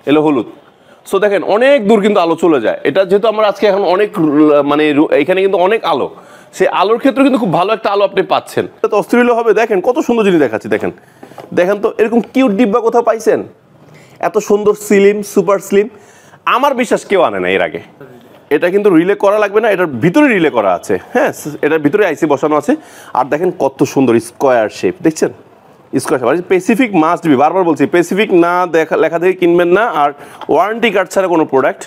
এলো হলুদ। সো দেখেন অনেক দূর কিন্তু আলো চলে যায়। এটা যেহেতু আমরা আজকে এখন অনেক মানে এখানে কিন্তু অনেক আলো, সেই আলোর ক্ষেত্রে কিন্তু খুব ভালো একটা আলো আপনি পাচ্ছেন। তো অস্থির হবে, দেখেন কত সুন্দর জিনিস দেখাচ্ছি। দেখেন দেখেন তো এরকম কিউট ডিব্বা কোথাও পাইছেন? এত সুন্দর স্লিম, সুপার স্লিম, আমার বিশ্বাস কেউ আনে না এর আগে। এটা কিন্তু রিলে করা লাগবে না, এটার ভিতরে রিলে করা আছে। হ্যাঁ, এটার ভিতরে আইসি বসানো আছে। আর দেখেন কত সুন্দর স্কোয়ার শেপ, দেখছেন square shape. Specific must be, বারবার বলছি স্পেসিফিক না লেখা থেকে কিনবেন না, আর ওয়ারেন্টি কার্ড ছাড়া কোনো প্রোডাক্ট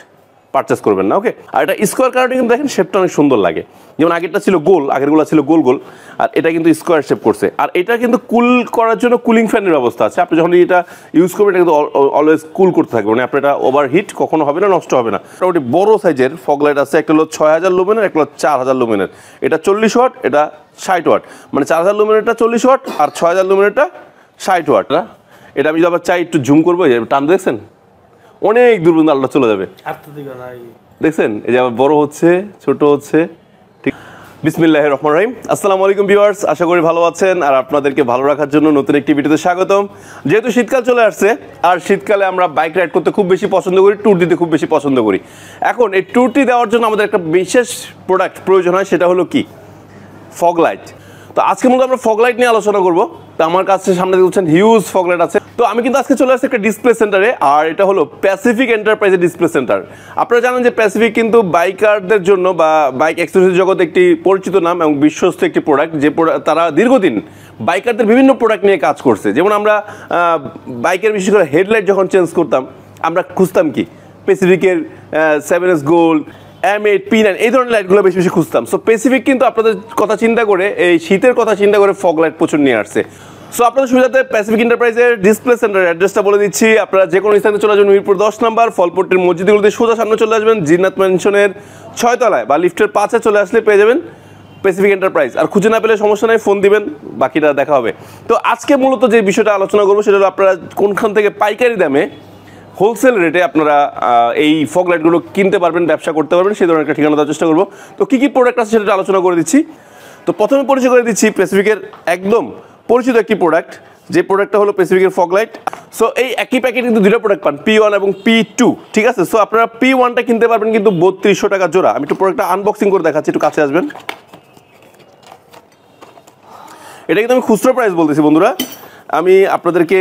পারচেস করবেন না। ওকে, আর এটা স্কোয়ার কার্ডে কিন্তু দেখেন শেপটা অনেক সুন্দর লাগে। যেমন আগেরটা ছিল গোল, আগেরগুলো ছিল গোল গোল, আর এটা কিন্তু স্কোয়ার শেপ করছে। আর এটা কিন্তু কুল করার জন্য কুলিং ফ্যানের ব্যবস্থা আছে। আপনি যখন এটা ইউজ করবেন এটা কিন্তু অলওয়েজ কুল করতে থাকবে, মানে আপনার এটা ওভার হিট কখনো হবে না, নষ্ট হবে না। মোটামুটি বড় সাইজের ফগ লাইট আছে, একটা হলো 6000 লুমেনের, একটা হলো 4000 লুমেনের। এটা 40 ওয়াট, এটা 60 ওয়াট, মানে 4000 লুমেনেরটা 40 ওয়াট আর 6000 লুমেনেরটা 60 ওয়াট। এটা আমি যদি আবার চাই একটু জুম করবো, টান দেখছেন অনেক দূর পর্যন্ত আলোটা চলে যাবে। দেখছেন এই যে আবার বড় হচ্ছে, ছোট হচ্ছে। ঠিক, বিসমিল্লাহির রহমানির রহিম। আসসালামু আলাইকুম ভিউয়ার্স, আশা করি ভালো আছেন। আর আপনাদেরকে ভালো রাখার জন্য নতুন একটি ভিডিওতে স্বাগতম। যেহেতু শীতকাল চলে আসছে, আর শীতকালে আমরা বাইক রাইড করতে খুব বেশি পছন্দ করি, ট্যুর দিতে খুব বেশি পছন্দ করি। এখন এই ট্যুরটি দেওয়ার জন্য আমাদের একটা বিশেষ প্রোডাক্ট প্রয়োজন হয়, সেটা হলো কি? Fog light. তো আজকে মূলত আমরা ফগ লাইট নিয়ে আলোচনা করবো। তো আমার কাছে সামনে দেখছেন হিউজ ফগ লাইট আছে। তো আমি কিন্তু আজকে চলে আসছি একটা ডিসপ্লে সেন্টারে, আর এটা হলো প্যাসিফিক এন্টারপ্রাইজের ডিসপ্লে সেন্টার। আপনারা জানেন যে প্যাসিফিক কিন্তু বাইকারদের জন্য বা বাইক অ্যাক্সেসরিজ জগতে একটি পরিচিত নাম এবং বিশ্বস্ত একটি প্রোডাক্ট, যে তারা দীর্ঘদিন বাইকারদের বিভিন্ন প্রোডাক্ট নিয়ে কাজ করছে। যেমন আমরা বাইকের বিশেষ করে হেডলাইট যখন চেঞ্জ করতাম, আমরা খুঁজতাম কি প্যাসিফিকের 7S গোল্ড, M8, P9 এই ধরনের লাইটগুলো বেশি বেশি খুঁজতাম। সো প্যাসিফিক কিন্তু আপনাদের কথা চিন্তা করে, এই শীতের কথা চিন্তা করে ফগ লাইট প্রচুর নিয়ে আসছে। সো আপনাদের সুবিধাতে প্যাসিফিক এন্টারপ্রাইজের ডিসপ্লে সেন্টারের অ্যাড্রেসটা বলে দিচ্ছি। আপনারা যে কোনো স্থানে চলে আসবেন, মিরপুর 10 নম্বর ফলপট্টির মসজিদগুলোতে সোজা সামনে চলে আসবেন, জিন্নাত ম্যানশনের 6 তলায় বা লিফটের 5-এ চলে আসলে পেয়ে যাবেন প্যাসিফিক এন্টারপ্রাইজ। আর খুঁজে না পেলে সমস্যা নেই, ফোন দিবেন, বাকিটা দেখা হবে। তো আজকে মূলত যে বিষয়টা আলোচনা করবো সেটা হলো আপনারা কোনখান থেকে পাইকারি দামে হোলসেল রেটে আপনারা এই ফগ লাইটগুলো কিনতে পারবেন, ব্যবসা করতে পারবেন, সেই ধরনের একটা ঠিকানা দেওয়ার চেষ্টা করবো। তো কী কী প্রোডাক্ট আছে সেটা আলোচনা করে দিচ্ছি। তো প্রথমে পরিচয় করে দিচ্ছি প্যাসিফিকের একদম পরিচিত একটি প্রোডাক্ট, যে প্রোডাক্টটা হলো প্যাসিফিকের ফগ লাইট। সো এই একই প্যাকেট কিন্তু দুটো প্রোডাক্ট পান, P1 এবং P2, ঠিক আছে? সো আপনারা P1টা কিনতে পারবেন কিন্তু 3200 টাকা জোড়া। আমি একটু প্রোডাক্টটা আনবক্সিং করে দেখাচ্ছি, একটু কাছে আসবেন। এটা কিন্তু আমি খুচরো প্রাইস বলতেছি বন্ধুরা, আমি আপনাদেরকে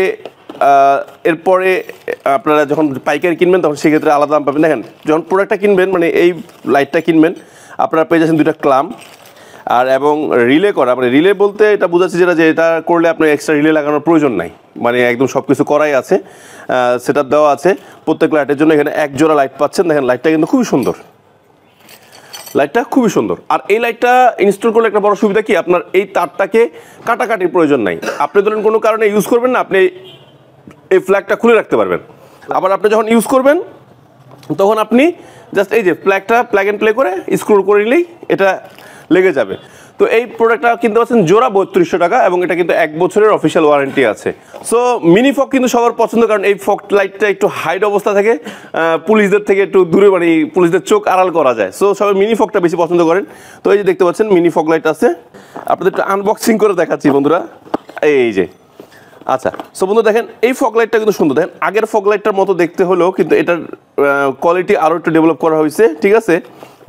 এরপরে আপনারা যখন পাইকারি কিনবেন তখন সেক্ষেত্রে আলাদা দাম পাবেন। দেখেন যখন প্রোডাক্টটা কিনবেন, মানে এই লাইটটা কিনবেন, আপনারা পেয়ে যাচ্ছেন দুইটা ক্লাম আর এবং রিলে করা। মানে রিলে বলতে এটা বোঝাচ্ছে যেটা, যে এটা করলে আপনার এক্সট্রা রিলে লাগানোর প্রয়োজন নাই, মানে একদম সব কিছু করাই আছে, সেটআপ দেওয়া আছে প্রত্যেক লাইটের জন্য। এখানে এক জোড়া লাইট পাচ্ছেন। দেখেন লাইটটা কিন্তু খুবই সুন্দর, লাইটটা খুবই সুন্দর। আর এই লাইটটা ইনস্টল করলে একটা বড় সুবিধা কি, আপনার এই তারটাকে কাটাকাটির প্রয়োজন নাই। আপনি ধরেন কোনো কারণে ইউজ করবেন না, আপনি এই ফ্ল্যাগটা খুলে রাখতে পারবেন। আবার আপনি যখন ইউজ করবেন তখন আপনি জাস্ট এই যে ফ্ল্যাগটা প্লাগ অ্যান্ড প্লে করে স্ক্রু করে নিলেই এটা লেগে যাবে। তো এই প্রোডাক্টটা কিনতে পারছেন জোড়া 3200 টাকা, এবং এটা কিন্তু 1 বছরের অফিসিয়াল ওয়ারেন্টি আছে। সো মিনি ফগ কিন্তু সবার পছন্দ, কারণ এই ফগ লাইটটা একটু হাইড অবস্থা থাকে, পুলিশদের থেকে একটু দূরে, মানে পুলিশদের চোখ আড়াল করা যায়। সো সবাই মিনি ফগটা বেশি পছন্দ করেন। তো এই যে দেখতে পাচ্ছেন মিনি ফগ লাইট আছে, আপনাদের একটু আনবক্সিং করে দেখাচ্ছি বন্ধুরা। এই যে আচ্ছা, সো বন্ধু দেখেন এই ফগ লাইটটা কিন্তু সুন্দর। দেখেন আগের ফগ লাইটটার মতো দেখতে হলেও কিন্তু এটার কোয়ালিটি আরও একটু ডেভেলপ করা হয়েছে, ঠিক আছে?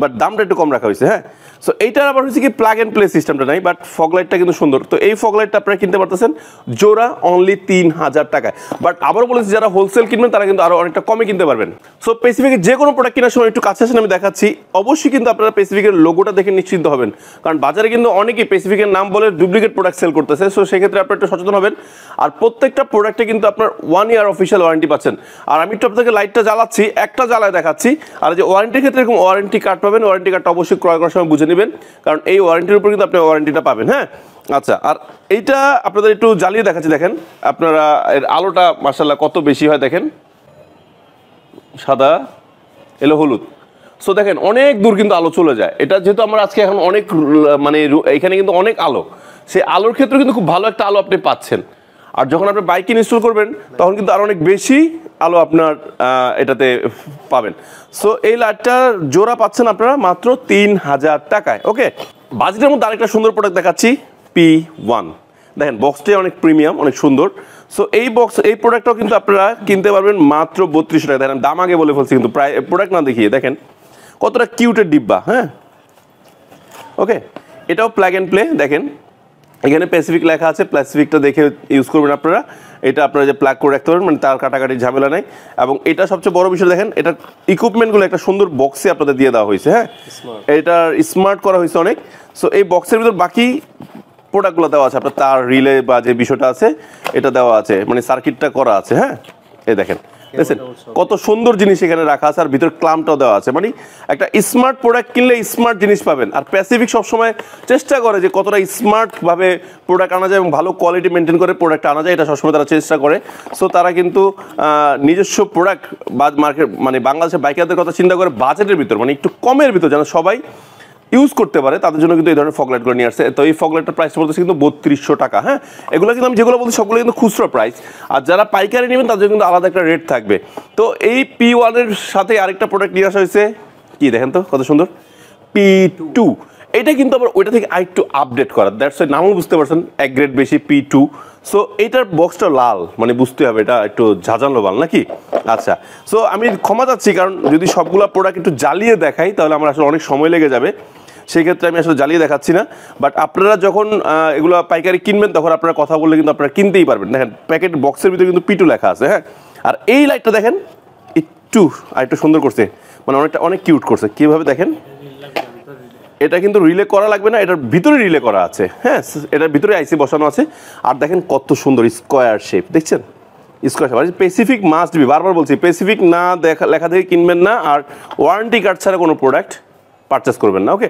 বাট দামটা একটু কম রাখা হয়েছে। হ্যাঁ, সো এইটার আবার হচ্ছে কি প্লাগ অ্যান্ড প্লে সিস্টেমটা নাই, বাট ফগ লাইটটা কিন্তু সুন্দর। তো এই ফগ লাইটটা আপনারা কিনতে পারতেছেন জোড়া অনলি 3000 টাকায়। বাট আবারও বলেছি, যারা হোলসেল কিনবেন তারা কিন্তু আরও অনেকটা কমে কিনতে পারবেন। সো প্যাসিফিকের যে কোনো প্রোডাক্ট কেনার সময় একটু কাছে আসেন, আমি দেখাচ্ছি। অবশ্যই কিন্তু আপনারা প্যাসিফিকের লোগোটা দেখে নিশ্চিন্ত হবেন, কারণ বাজারে কিন্তু অনেকেই প্যাসিফিকের নাম বলে ডুপ্লিকেট প্রোডাক্ট সেল করতেছে। সো সেক্ষেত্রে আপনারা একটু সচেতন হবেন। আর প্রত্যেকটা প্রোডাক্টে কিন্তু আপনার 1 ইয়ার অফিসিয়াল ওয়ারেন্টি পাচ্ছেন। আর আমি একটু আপনাকে লাইটটা জ্বালাচ্ছি, একটা জ্বালায় দেখাচ্ছি। আর যে ওয়ারেন্টির ক্ষেত্রে এরকম ওয়ারেন্টি কার্ড পাবেন, ওয়ারেন্টি কার্ডটা অবশ্যই ক্রয় করার সময় বুঝে নেবেন, কারণ এই ওয়ারেন্টির উপর কিন্তু আপনি ওয়ারেন্টিটা পাবেন। হ্যাঁ, আচ্ছা, আর এইটা আপনাদের একটু জ্বালিয়ে দেখাচ্ছি। দেখেন আপনারা এর আলোটা মাশাআল্লাহ কত বেশি হয়, দেখেন সাদা এলো হলুদ। সো দেখেন অনেক দূর কিন্তু আলো চলে যায়। এটা যেহেতু আমরা আজকে এখন অনেক মানে এখানে কিন্তু অনেক আলো, সেই আলোর ক্ষেত্রে কিন্তু খুব ভালো একটা আলো আপনি পাচ্ছেন। আর যখন আপনি বাইক ইনস্টল করবেন তখন কিন্তু আরো অনেক বেশি আলো আপনার এটাতে পাবেন। সো এই লাইটটা জোড়া পাচ্ছেন আপনারা মাত্র 3000 টাকায়। ওকে, বাজেটের মধ্যে আরেকটা সুন্দর প্রোডাক্ট দেখাচ্ছি, P1। দেখেন বক্সটাই অনেক প্রিমিয়াম, অনেক সুন্দর। সো এই প্রোডাক্টটাও কিন্তু আপনারা কিনতে পারবেন মাত্র 3200 টাকা। দেখেন দাম আগে বলে ফেলছি কিন্তু প্রায় প্রোডাক্ট না দেখিয়ে দেখেন কতটা কিউটের ডিব্বা। হ্যাঁ ওকে, এটাও প্লাগ অ্যান্ড প্লে। দেখেন এখানে প্যাসিফিক লেখা আছে, প্যাসিফিকটা দেখে ইউজ করবেন আপনারা। এটা আপনারা যে প্লাগ করে রাখতে পারবেন, মানে তার কাটাকাটির ঝামেলা নাই। এবং এটা সবচেয়ে বড় বিষয়, দেখেন এটা ইকুইপমেন্টগুলো একটা সুন্দর বক্সে আপনাদের দিয়ে দেওয়া হয়েছে। হ্যাঁ এটা স্মার্ট করা হয়েছে অনেক। সো এই বক্সের ভিতর বাকি প্রোডাক্টগুলো দেওয়া আছে, আপনার তার রিলে বা যে বিষয়টা আছে এটা দেওয়া আছে, মানে সার্কিটটা করা আছে। হ্যাঁ এই দেখেন দেখছেন কত সুন্দর জিনিস এখানে রাখা আছে, আর ভিতর ক্লামটাও দেওয়া আছে। মানে একটা স্মার্ট প্রোডাক্ট কিনলে স্মার্ট জিনিস পাবেন। আর প্যাসিফিক সবসময় চেষ্টা করে যে কতটা স্মার্টভাবে প্রোডাক্ট আনা যায় এবং ভালো কোয়ালিটি মেনটেন করে প্রোডাক্ট আনা যায়, এটা সবসময় তারা চেষ্টা করে। সো তারা কিন্তু নিজস্ব প্রোডাক্ট বা মার্কেট, মানে বাংলাদেশের বাইকারদের কথা চিন্তা করে বাজেটের ভিতর, মানে একটু কমের ভিতর যেন সবাই ইউজ করতে পারে তাদের জন্য কিন্তু এই ধরনের ফগলাইট করে নিয়ে আসছে। তো এই ফগলাইটটার প্রাইস বলতেছে কিন্তু 3200 টাকা। হ্যাঁ এগুলো কিন্তু আমি যেগুলো বলছি সবগুলো কিন্তু খুচরো প্রাইস, আর যারা পাইকারি নেবেন তাদের কিন্তু আলাদা একটা রেট থাকবে। তো এই P1 এর সাথে আরেকটা প্রোডাক্ট নিয়ে আসা হয়েছে, কি দেখেন তো কত সুন্দর, P2। এটা কিন্তু আবার ওইটা থেকে আরেকটু আপডেট করা, দ্যাটস ওয়াই নামও বুঝতে পারছেন এক গ্রেড বেশি, P2। সো এইটার বক্সটা লাল, মানে বুঝতে হবে এটা একটু ঝাঁঝালো লাল নাকি। আচ্ছা সো আমি ক্ষমা চাচ্ছি, কারণ যদি সবগুলো প্রোডাক্ট একটু জ্বালিয়ে দেখাই তাহলে আমার আসলে অনেক সময় লেগে যাবে, সেই ক্ষেত্রে আমি আসলে জ্বালিয়ে দেখাচ্ছি না। বাট আপনারা যখন এগুলো পাইকারি কিনবেন তখন আপনারা কথা বললে কিন্তু আপনারা কিনতেই পারবেন। দেখেন প্যাকেট বক্সের ভিতরে কিন্তু P2 লেখা আছে। হ্যাঁ আর এই লাইটটা দেখেন একটু সুন্দর করছে, মানে অনেক কিউট করছে। কীভাবে দেখেন, এটা কিন্তু রিলে করা লাগবে না, এটার ভিতরে রিলে করা আছে। হ্যাঁ এটার ভিতরে আইসি বসানো আছে। আর দেখেন কত সুন্দর স্কোয়ার শেপ, দেখছেন square shape. Specific must be, বারবার বলছি স্পেসিফিক না লেখা থেকে কিনবেন না, আর ওয়ারেন্টি কার্ড ছাড়া কোনো প্রোডাক্ট পারচেস করবেন না। ওকে,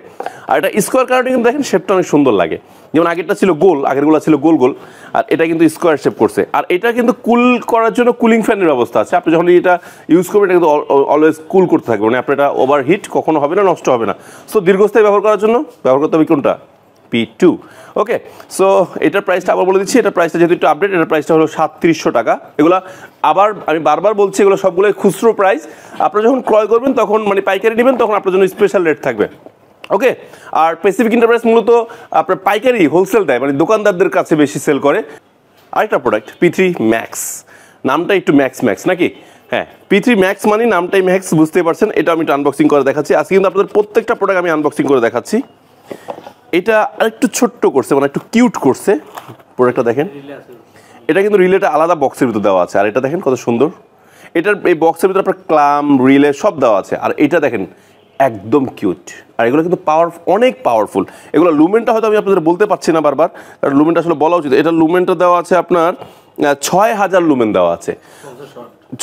আর এটা স্কোয়ার কার্ডে কিন্তু দেখেন শেপটা অনেক সুন্দর লাগে, যেমন আগেরটা ছিল গোল, আগেরগুলো ছিল গোল গোল, আর এটা কিন্তু স্কোয়ার শেপ করছে। আর এটা কিন্তু কুল করার জন্য কুলিং ফ্যানের ব্যবস্থা আছে। আপনি যখন এটা ইউজ করবেন এটা কিন্তু অলওয়েজ কুল করতে থাকবে, মানে আপনার এটা ওভার হিট কখনো হবে না, নষ্ট হবে না। সো দীর্ঘস্থায়ী ব্যবহার করার জন্য ব্যবহার করতে হবে কোনটা, P2। ওকে সো এটার প্রাইসটা আবার বলে দিচ্ছি, এটার প্রাইসটা যেহেতু একটু আপডেট, এটার প্রাইসটা হলো 3700 টাকা। এগুলো আবার আমি বারবার বলছি এগুলো সবগুলোই খুচরো প্রাইস। আপনারা যখন ক্রয় করবেন তখন, মানে পাইকারি নেবেন তখন আপনার জন্য স্পেশাল রেট থাকবে। ওকে, আর প্যাসিফিক এন্টারপ্রাইজ মূলত আপনার পাইকারি হোলসেল দেয়, মানে দোকানদারদের কাছে বেশি সেল করে। আরেকটা প্রোডাক্ট P3 Max, নামটা একটু ম্যাক্স নাকি। হ্যাঁ P3 Max মানে নামটাই ম্যাক্স, বুঝতেই পারছেন। এটা আমি আনবক্সিং করে দেখাচ্ছি আজকে, কিন্তু আপনাদের প্রত্যেকটা প্রোডাক্ট আমি আনবক্সিং করে দেখাচ্ছি। এটা আরেকটু ছোট্ট করছে, মানে একটু কিউট করছে প্রোডাক্টটা। দেখেন এটা কিন্তু রিলেটা আলাদা বক্সের ভিতর দেওয়া আছে, আর এটা দেখেন কত সুন্দর। এটার এই বক্সের ভিতরে আপনার ক্লাম রিলে সব দেওয়া আছে, আর এটা দেখেন একদম কিউট। আর এগুলো কিন্তু অনেক পাওয়ারফুল। এগুলো লুমেনটা হয়তো আমি আপনাদের বলতে পারছি না বারবার, কারণ লুমেনটা আসলে বলা উচিত। এটা লুমেনটা দেওয়া আছে আপনার 6000 লুমেন দেওয়া আছে,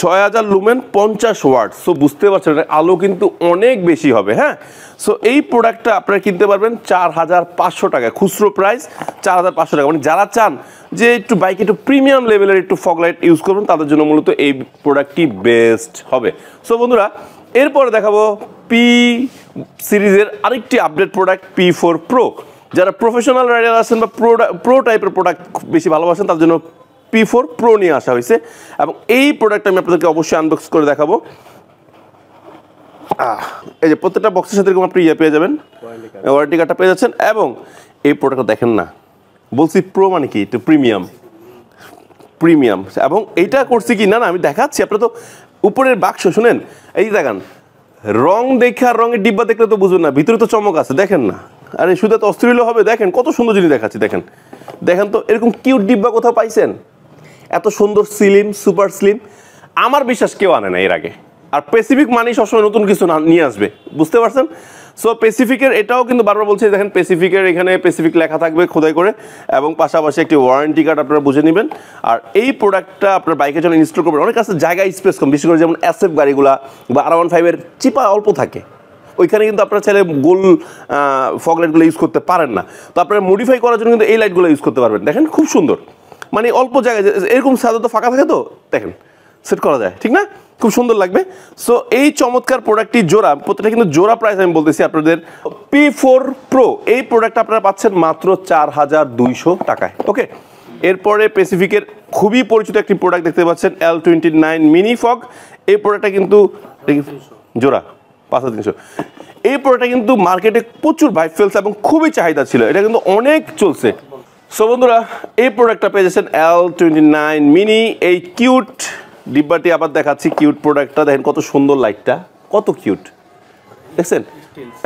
6000 লুমেন 50 ওয়াট। সো বুঝতে পারছেন আলো কিন্তু অনেক বেশি হবে। হ্যাঁ সো এই প্রোডাক্টটা আপনারা কিনতে পারবেন 4500 টাকা, খুচরো প্রাইস 4500 টাকা। মানে যারা চান যে একটু বাইক একটু প্রিমিয়াম লেভেলের একটু ফগ লাইট ইউজ করবেন তাদের জন্য মূলত এই প্রোডাক্টটি বেস্ট হবে। সো বন্ধুরা এরপরে দেখাবো P সিরিজের আরেকটি আপডেট প্রোডাক্ট P4 Pro। যারা প্রফেশনাল রাইডার আছেন বা প্রো টাইপের প্রোডাক্ট বেশি ভালোবাসেন তার জন্য P4 Pro নিয়ে আসা হয়েছে, এবং এই প্রোডাক্টটা আমি আপনাদেরকে অবশ্যই আনবক্স করে দেখাবো। এই যে প্রত্যেকটা বক্সের সাথে এরকম আপনি পেয়ে যাবেন, ওয়ারেন্টি কার্ডটা পেয়ে যাচ্ছেন। এবং এই প্রোডাক্টটা দেখেন না, বলছি প্রো মানে কি, একটু প্রিমিয়াম। এবং এইটা করছি কি না আমি দেখাচ্ছি। আপনারা তো উপরের বাক্স শুনেন, এই যে দেখান রং দেখে, আর রঙের ডিব্বা দেখলে তো বুঝুন না, ভিতরে তো চমক আছে, দেখেন না। আরে শুধু তো অস্থির হবে, দেখেন কত সুন্দর জিনিস দেখাচ্ছি। দেখেন তো এরকম কিউট ডিব্বা কোথাও পাইছেন? এত সুন্দর স্লিম, সুপার স্লিম, আমার বিশ্বাস কেউ আনে না এর আগে। আর প্যাসিফিক মানেই সবসময় নতুন কিছু নিয়ে আসবে, বুঝতে পারছেন। সো প্যাসিফিকের এটাও কিন্তু বারবার বলছি, দেখেন প্যাসিফিকের এখানে প্যাসিফিক লেখা থাকবে খোদাই করে, এবং পাশাপাশি একটি ওয়ারেন্টি কার্ড আপনারা বুঝে নেবেন। আর এই প্রোডাক্টটা আপনার বাইকের জন্য ইনস্টল করবেন। অনেক কাছে জায়গা স্পেস কম, বিশেষ করে যেমন SF গাড়িগুলা বা R15 চিপা অল্প থাকে, ওইখানে কিন্তু আপনারা চাইলে গোল ফগ লাইটগুলো ইউজ করতে পারেন না। তো আপনারা মডিফাই করার জন্য কিন্তু এই লাইটগুলো ইউজ করতে পারবেন। দেখেন খুব সুন্দর, মানে অল্প জায়গায় এরকম সাধারণত ফাঁকা থাকে তো দেখেন সেট করা যায়, ঠিক না, খুব সুন্দর লাগবে। সো এই চমৎকার প্রোডাক্টটি জোড়া, প্রত্যেকটা কিন্তু জোড়া প্রাইস আমি বলতেছি আপনাদের। P4 Pro এই প্রোডাক্টটা আপনারা পাচ্ছেন মাত্র 4200 টাকায়। ওকে, এরপরে প্যাসিফিকের খুবই পরিচিত একটি প্রোডাক্ট দেখতে পাচ্ছেন L29 মিনি ফগ। এই প্রোডাক্টটা কিন্তু জোড়া 5300। এই প্রোডাক্টটা কিন্তু মার্কেটে প্রচুর ভাইব ফেলছে এবং খুবই চাহিদা ছিল, এটা কিন্তু অনেক চলছে। সো বন্ধুরা, এই প্রোডাক্টটা পেয়ে যাচ্ছেন L29 মিনি। এই কিউট ডিব্বাটি আবার দেখাচ্ছি, কিউট প্রোডাক্টটা দেখেন কত সুন্দর, লাইটটা কত কিউট দেখছেন,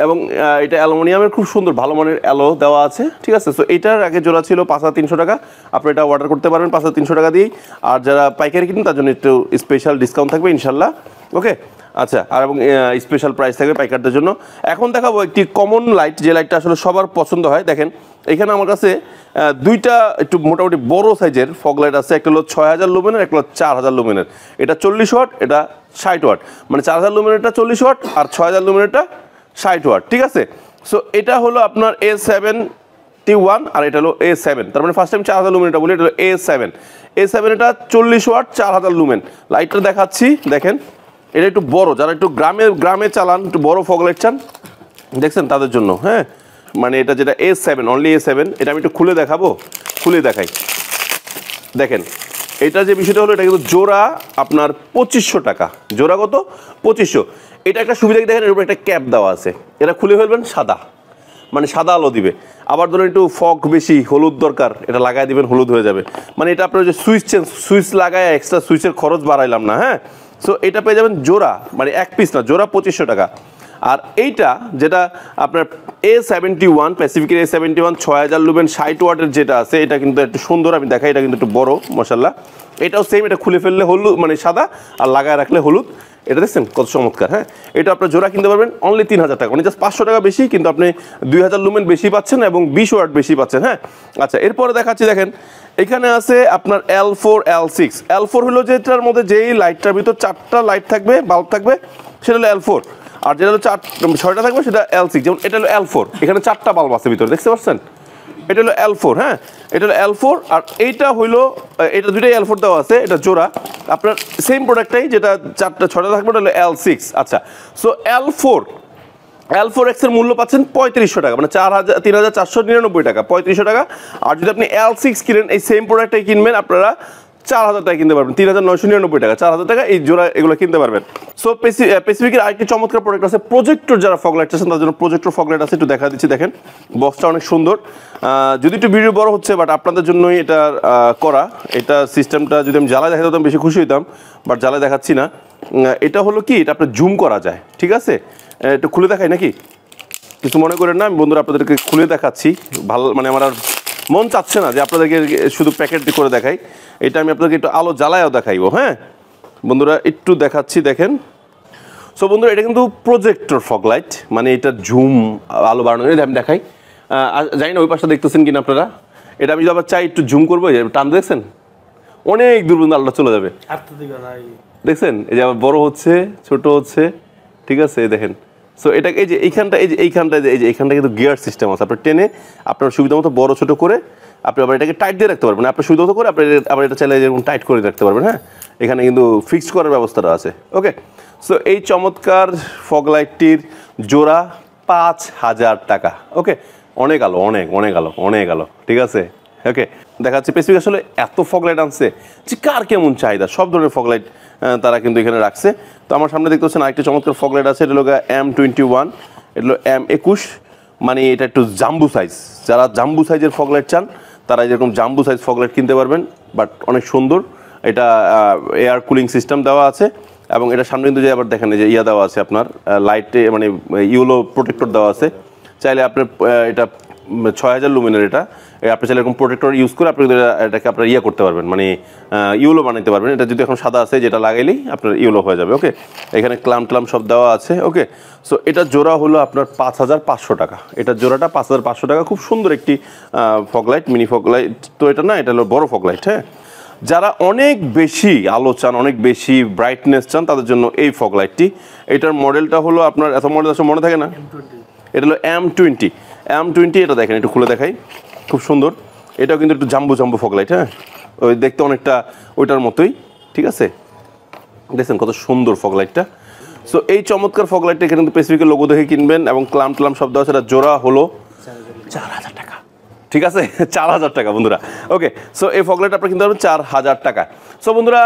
এবং এটা অ্যালুমিনিয়ামের খুব সুন্দর ভালো মানের অ্যালো দেওয়া আছে, ঠিক আছে। সো এটার আগে জোড়া ছিল 5300 টাকা, আপনি এটা অর্ডার করতে পারবেন 5300 টাকা দিয়েই। আর যারা পাইকারি কিনেন তার জন্য একটু স্পেশাল ডিসকাউন্ট থাকবে ইনশাল্লাহ, ওকে। আচ্ছা, আর এবং স্পেশাল প্রাইস থাকবে পাইকারদের জন্য। এখন দেখাবো একটি কমন লাইট, যে লাইটটা আসলে সবার পছন্দ হয়। দেখেন এখানে আমার কাছে দুইটা একটু মোটামুটি বড় সাইজের ফগ লাইট আছে, একটা হলো 6000 লুমেনের, একটা হলো 4000 লুমেনের। এটা 40 ওয়াট, এটা 60 ওয়াট, মানে 4000 লুমেনেরটা 40 ওয়াট আর 6000 লুমেনেরটা 60 ওয়াট, ঠিক আছে। সো এটা হলো আপনার A71 আর এটা হলো A7, তার মানে ফার্স্ট টাইম 4000 লুমেনটা বলি, এটা হলো A7। A7 এটা 40 ওয়াট 4000 লুমেন। লাইটটা দেখাচ্ছি, দেখেন এটা একটু বড়, যারা একটু গ্রামে চালান, একটু বড় ফগ লাইট চান দেখছেন তাদের জন্য, হ্যাঁ। মানে এটা যেটা A7, অনলি A7, এটা আমি একটু খুলে দেখাবো, খুলে দেখাই। দেখেন এটা যে বিষয়টা হলো, এটা কিন্তু জোড়া আপনার 2500 টাকা, জোড়া কত 2500। এটা একটা সুবিধা কি দেখেন, এর উপরে একটা ক্যাপ দেওয়া আছে, এটা খুলে ফেলবেন সাদা, মানে সাদা আলো দিবে। আবার ধরুন একটু ফগ বেশি, হলুদ দরকার, এটা লাগাই দিবেন, হলুদ হয়ে যাবে। মানে এটা আপনার যে সুইচ লাগায় এক্সট্রা সুইচের খরচ বাড়াইলাম না, হ্যাঁ। সো এটা পেয়ে যাবেন জোড়া, মানে এক পিস না, জোড়া 2500 টাকা। আর এইটা যেটা আপনার A71, প্যাসিফিকের A71 6000 লুমেন 60 ওয়াটের যেটা আছে, এটা কিন্তু একটু সুন্দর, আমি দেখাই, এটা কিন্তু একটু বড় মাশাআল্লাহ। এটাও সেম, এটা খুলে ফেললে হলুদ মানে সাদা, আর লাগায় রাখলে হলুদ। এটা দেখছেন কত চমৎকার, হ্যাঁ। এটা আপনার জোড়া কিনতে পারবেন অনলি 3000 টাকা, মানে জাস্ট 500 টাকা বেশি, কিন্তু আপনি 2000 লুমেন বেশি পাচ্ছেন এবং 20 ওয়াট বেশি পাচ্ছেন, হ্যাঁ। আচ্ছা, এরপরে দেখাচ্ছি, দেখেন এখানে আছে আপনার L4 L6। L4 হলো যেটার মধ্যে যেই লাইটটার ভিতর 4টা লাইট থাকবে, বাল্ব থাকবে, সেটা হলো L4। আর যেটা হলো 6টা থাকবে সেটা L6। যেমন এটা হলো L4, এখানে 4টা বাল্ব আছে ভিতরে, দেখতে পাচ্ছেন, এটা হলো L4, হ্যাঁ, এটা হলো L4। আর এইটা হইলো, এটা দুইটাই L4 দেওয়া আছে, এটা জোড়া আপনার সেম প্রোডাক্টটাই, যেটা 6টা থাকবে ওটা হলো L6। আচ্ছা, সো L4X এর মূল্য পাচ্ছেন 3500 টাকা, মানে 3499 টাকা, 3500 টাকা। আর যদি আপনি L6 কিনেন, এই সেম প্রোডাক্টটাই কিনবেন আপনারা 4000 টাকা কিনতে পারবেন, 3999 টাকা, 4000 টাকা এই জোড়া এগুলো কিনতে পারবেন। সো প্যাসিফিকের আরেকটি চমৎকার প্রোডাক্ট আছে, প্রজেক্টর। যারা ফগ লাইট চাচ্ছেন তার জন্য প্রজেক্টর ফগ লাইট আছে, একটু দেখা দিচ্ছি, দেখেন বক্সটা অনেক সুন্দর। যদি একটু ভিডিও বড় হচ্ছে, বাট আপনাদের জন্যই এটা করা। এটা সিস্টেমটা যদি আমি জ্বালায় দেখাতে হতাম বেশি খুশি হইতাম, বাট জ্বালায় দেখাচ্ছি না। এটা হলো কি, এটা আপনার জুম করা যায়, ঠিক আছে। একটু খুলে দেখাই নাকি, কিছু মনে করেন না, আমি বন্ধুরা আপনাদেরকে খুলে দেখাচ্ছি। ভালো, মানে আমার আর মন চাচ্ছে না যে আপনাদেরকে শুধু প্যাকেট করে দেখাই, এটা আমি আপনাদেরকে একটু আলো জ্বালায়ও দেখাইবো, হ্যাঁ বন্ধুরা, একটু দেখাচ্ছি, দেখেন। সো বন্ধুরা, এটা কিন্তু প্রজেক্টর ফগ লাইট, মানে এটা জুম আলো বাড়ানো, আমি দেখাই। জানি না ওই পাশটা দেখতেছেন কিনা আপনারা, এটা আমি যদি আবার চাই একটু জুম করবো, টান দেখছেন অনেক দূর পর্যন্ত আলোটা চলে যাবে, দেখছেন। এই যে আবার বড় হচ্ছে, ছোট হচ্ছে, ঠিক আছে, দেখেন। সো এটা এই যে এইখানটা কিন্তু গিয়ার সিস্টেম আছে, আপনার টেনে আপনার সুবিধা মতো বড় ছোট করে আপনি আবার এটাকে টাইট দিয়ে রাখতে পারবেন, আপনার সুবিধা মতো করে আপনি আবার এটা চাইলে যেরকম টাইট করে রাখতে পারবেন, হ্যাঁ। এখানে কিন্তু ফিক্সড করার ব্যবস্থাটা আছে, ওকে। সো এই চমৎকার ফগ লাইটটির জোড়া 5000 টাকা, ওকে। অনেক আলো, অনেক আলো, ঠিক আছে, ওকে। দেখাচ্ছি স্পেসিফিক আসলে এত ফগ লাইট আনছে যে কার কেমন চাহিদা, সব ধরনের ফগ লাইট তারা কিন্তু এখানে রাখছে। তো আমার সামনে দেখতে পাচ্ছেন আরেকটি চমৎকার ফগ লাইট আছে, এটা হলো M21, এটা হলো M21, মানে এটা একটু জাম্বু সাইজ। যারা জাম্বু সাইজের ফগ লাইট চান তারা যেরকম জাম্বু সাইজ ফগ লাইট কিনতে পারবেন, বাট অনেক সুন্দর। এটা এয়ার কুলিং সিস্টেম দেওয়া আছে, এবং এটা সামনে কিন্তু যে আবার দেখেন যে ইয়া দেওয়া আছে আপনার লাইটে, মানে ইউলো প্রোটেক্টর দেওয়া আছে। চাইলে আপনার এটা 6000 লুমেনের, এটা আপনি চাইলে এরকম প্রোটেক্টর ইউজ করে আপনি এটাকে আপনার ইয়ে করতে পারবেন, মানে ইউলো বানাইতে পারবেন। এটা যদি এখন সাদা আছে, যেটা লাগাইলেই আপনার ইউলো হয়ে যাবে, ওকে। এখানে ক্লাম সব দেওয়া আছে, ওকে। সো এটা জোড়া হলো আপনার 5500 টাকা, এটা জোড়াটা 5500 টাকা। খুব সুন্দর একটি fog light, mini fog light তো এটা না, এটা হলো বড় ফগ লাইট, হ্যাঁ। যারা অনেক বেশি আলো চান, অনেক বেশি ব্রাইটনেস চান, তাদের জন্য এই ফগ লাইটটি। এটার মডেলটা হলো আপনার, এত মডেল আসলে মনে থাকে না, এটা হলো M20। এটা দেখেন, একটু খুলে দেখাই, খুব সুন্দর। এটাও কিন্তু একটু জাম্বু ফগ লাইট, হ্যাঁ, ওই দেখতে অনেকটা ওইটার মতোই, ঠিক আছে। দেখছেন কত সুন্দর ফগ লাইটটা। সো এই চমৎকার ফগ লাইটটা এখানে কিন্তু স্পেসিফিক লোগো দেখে কিনবেন, এবং ক্লাম সব দেওয়া, সেটা জোড়া হলো 4000 টাকা, ঠিক আছে 4000 টাকা বন্ধুরা। ওকে, সো এই ফগ লাইট আপনারা কিনতে পারবেন 4000 টাকা। সো বন্ধুরা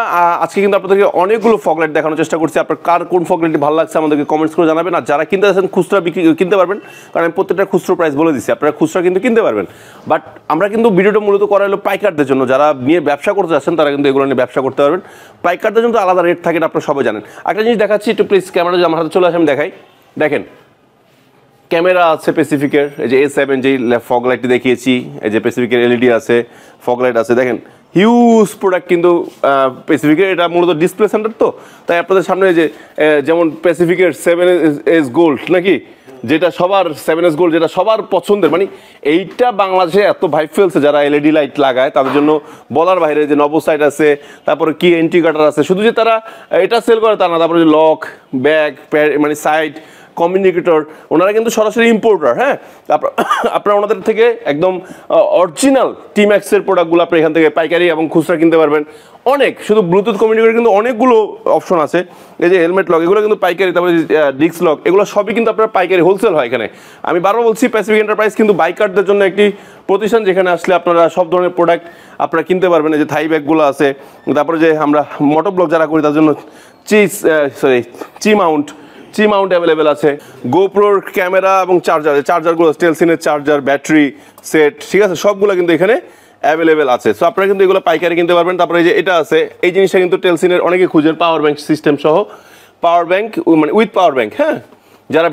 আজকে কিন্তু আপনাদেরকে অনেকগুলো ফগ লাইট দেখানোর চেষ্টা করছি। আপনার কার কোন ফগ লাইটটি ভালো লাগছে আমাদেরকে কমেন্টস করে জানাবেন। আর যারা কিনতে চাচ্ছেন খুচরা কিনতে পারবেন, কারণ আমি প্রত্যেকটা খুচরো প্রাইস বলে দিচ্ছি, আপনারা খুচরা কিন্তু কিনতে পারবেন। বাট আমরা কিন্তু ভিডিওটা মূলত করা হলো পাইকারদের জন্য, যারা নিয়ে ব্যবসা করতে যাচ্ছেন তারা কিন্তু এগুলো নিয়ে ব্যবসা করতে পারবেন। পাইকারদের জন্য তো আলাদা রেট থাকে, আপনারা সবাই জানেন। একটা জিনিস দেখাচ্ছি, একটু প্লিজ ক্যামেরা যদি আমার হাতে চলে আসে আমি দেখাই। দেখেন ক্যামেরা আছে প্যাসিফিকের, এই যে A7 যেই ফগ লাইটটি দেখিয়েছি, এই যে প্যাসিফিকের এলইডি আছে, ফগ লাইট আছে। দেখেন হিউজ প্রোডাক্ট কিন্তু প্যাসিফিকের, এটা মূলত ডিসপ্লে সেন্টার তো, তাই আপনাদের সামনে যে যেমন প্যাসিফিকের 7S গোল্ড নাকি, যেটা সবার 7S গোল্ড, যেটা সবার পছন্দের, মানে এইটা বাংলাদেশে এত ভাইব ফেলছে যারা এলইডি লাইট লাগায় তাদের জন্য বলার বাইরে। যে নবসাইট আছে, তারপরে কি ইন্ডিকেটর আছে, শুধু যে তারা এটা সেল করে তা না, তারপরে যে লক ব্যাগ মানে সাইড কমিউনিকেটর, ওনারা কিন্তু সরাসরি ইম্পোর্টার। হ্যাঁ, আপনারা ওনাদের থেকে একদম অরিজিনাল টিম্যাক্সের প্রোডাক্টগুলো আপনি এখান থেকে পাইকারি এবং খুচরা কিনতে পারবেন। অনেক, শুধু ব্লুটুথ কমিউনিকেটর কিন্তু অনেকগুলো অপশন আছে। এই যে হেলমেট লক, এগুলো কিন্তু পাইকারি, তারপরে ডিস্ক লক, এগুলো সবই কিন্তু আপনার পাইকারি হোলসেল হয় এখানে। আমি বারবার বলছি, প্যাসিফিক এন্টারপ্রাইজ কিন্তু বাইকারদের জন্য একটি প্রতিষ্ঠান, যেখানে আসলে আপনারা সব ধরনের প্রোডাক্ট আপনারা কিনতে পারবেন। এই যে থাই ব্যাগগুলো আছে, তারপরে যে আমরা মোটর ব্লক যারা করি তার জন্য চি মাউন্ট অ্যাভেলেবেল আছে। গোপ্রোর ক্যামেরা এবং চার্জারগুলো, স্টেলসিনের চার্জার, ব্যাটারি সেট, ঠিক আছে, সবগুলো কিন্তু এখানে অ্যাভেলেবেল আছে। সো আপনারা কিন্তু এগুলো পাইকারি কিনতে পারবেন। তারপরে এই যে এটা আছে, এই জিনিসটা কিন্তু টেলসিনের অনেকে খুঁজেন, পাওয়ার ব্যাংক সিস্টেম সহ, পাওয়ার ব্যাংক মানে উইথ পাওয়ার ব্যাংক। হ্যাঁ, যারা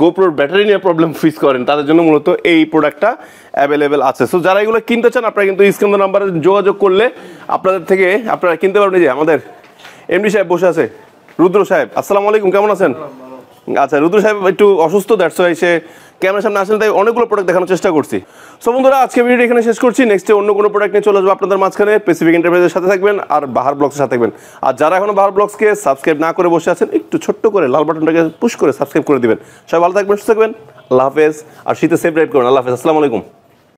গোপ্রোর ব্যাটারি নিয়ে প্রবলেম ফেস করেন তাদের জন্য মূলত এই প্রোডাক্টটা অ্যাভেলেবেল আছে। সো যারা এগুলো কিনতে চান আপনারা কিন্তু স্ক্রিনের নাম্বারে যোগাযোগ করলে আপনাদের থেকে আপনারা কিনতে পারবেন। যে আমাদের এমডি সাহেব বসে আছে, রুদ্র সাহেব, আসসালামু আলাইকুম, কেমন আছেন? আচ্ছা, রুদ্র সাহেব একটু অসুস্থ, দ্যাটস ওয়াই সে ক্যামেরার সামনে আসেন, তাই অনেকগুলো প্রোডাক্ট দেখানোর চেষ্টা করছি। সো বন্ধুরা আজকে ভিডিও এখানে শেষ করছি। নেক্সটে অন্য কোনো প্রোডাক্ট নিয়ে চলে আসবো আপনাদের মাঝখানে। প্যাসিফিক এন্টারপ্রাইজের সাথে থাকবেন আর বাহার ব্লগসের সাথে থাকবেন। আর যারা এখনো বাহার ব্লগসকে সাবস্ক্রাইব না করে বসে আছেন, একটু ছোট্ট করে লাল বাটনটাকে পুশ করে সাবস্ক্রাইব করে দিবেন। সবাই ভালো থাকবেন, সুস্থ থাকবেন, আল্লাহ হাফেজ। আর শীতে সেফ ড্রাইভ করুন। আল্লাহ হাফেজ, আসসালামু আলাইকুম।